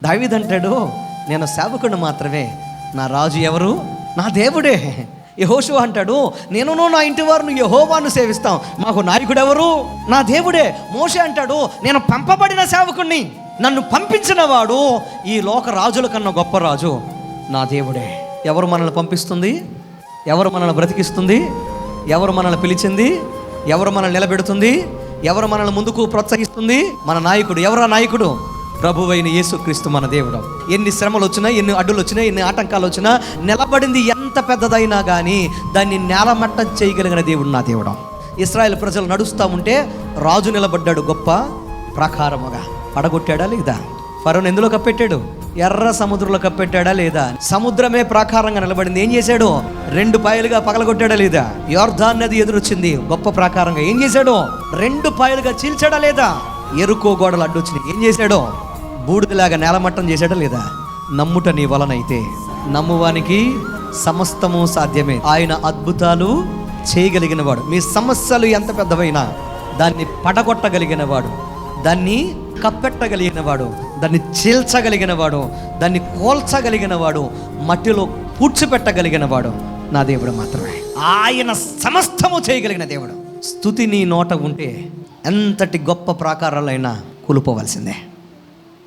దావీదు అంటాడు, నేను సేవకుడు మాత్రమే, నా రాజు ఎవరు? నా దేవుడే. యెహోషువ అంటాడు, నేనును నా ఇంటి వారును యెహోవాను సేవిస్తాం, మాకు నాయకుడు ఎవరు? నా దేవుడే. మోషే అంటాడు, నేను పంపబడిన సేవకుణ్ణి, నన్ను పంపించిన వాడు ఈ లోక రాజుల కన్నా గొప్ప రాజు, నా దేవుడే. ఎవరు మనల్ని పంపిస్తుంది? ఎవరు మనల్ని బ్రతికిస్తుంది? ఎవరు మనల్ని పిలిచింది? ఎవరు మనల్ని నిలబెడుతుంది? ఎవరు మనల్ని ముందుకు ప్రోత్సహిస్తుంది? మన నాయకుడు. ఎవరు ఆ నాయకుడు? ప్రభువైన యేసుక్రీస్తు మన దేవుడు. ఎన్ని శ్రమలు వచ్చినా, ఎన్ని అడ్డులు వచ్చినా, ఎన్ని ఆటంకాలు వచ్చినా, నిలబడింది ఎంత పెద్దదైనా కానీ దాన్ని నేలమట్టం చేయగలిగిన దేవుడు నా దేవుడు. ఇశ్రాయేల్ ప్రజలు నడుస్తూ ఉంటే రాజు నిలబడ్డాడు గొప్ప ప్రాకారముగా. పడగొట్టాడా లేదా? ఫరోను ఎందులో కప్పెట్టాడు? ఎర్ర సముద్రంలో కప్పెట్టాడా లేదా? సముద్రమే ప్రాకారంగా నిలబడింది. ఏం చేశాడు? 2 పాయలుగా పగలగొట్టాడా లేదా? యోర్దాన్ నది ఎదురొచ్చింది గొప్ప ప్రాకారంగా. ఏం చేశాడు? 2 పాయలుగా చీల్చాడా లేదా? ఎరుకో గోడలు అడ్డొచ్చినాయి. ఏం చేశాడు? బూడిదలాగా నేలమట్టం చేశాడా లేదా? నమ్ముట నీ వలనైతే నమ్మువానికి సమస్తము సాధ్యమే. ఆయన అద్భుతాలు చేయగలిగిన వాడు. మీ సమస్యలు ఎంత పెద్దవైనా దాన్ని పడగొట్టగలిగిన వాడు, దాన్ని కప్పెట్టగలిగిన వాడు, దాన్ని చీల్చగలిగిన వాడు, దాన్ని కోల్చగలిగిన వాడు, మట్టిలో పూడ్చిపెట్టగలిగిన వాడు నా దేవుడు మాత్రమే. ఆయన సమస్తము చేయగలిగిన దేవుడు. స్తుతి నీ నోట ఉంటే ఎంతటి గొప్ప ప్రాకారాలైనా కూలిపోవలసిందే.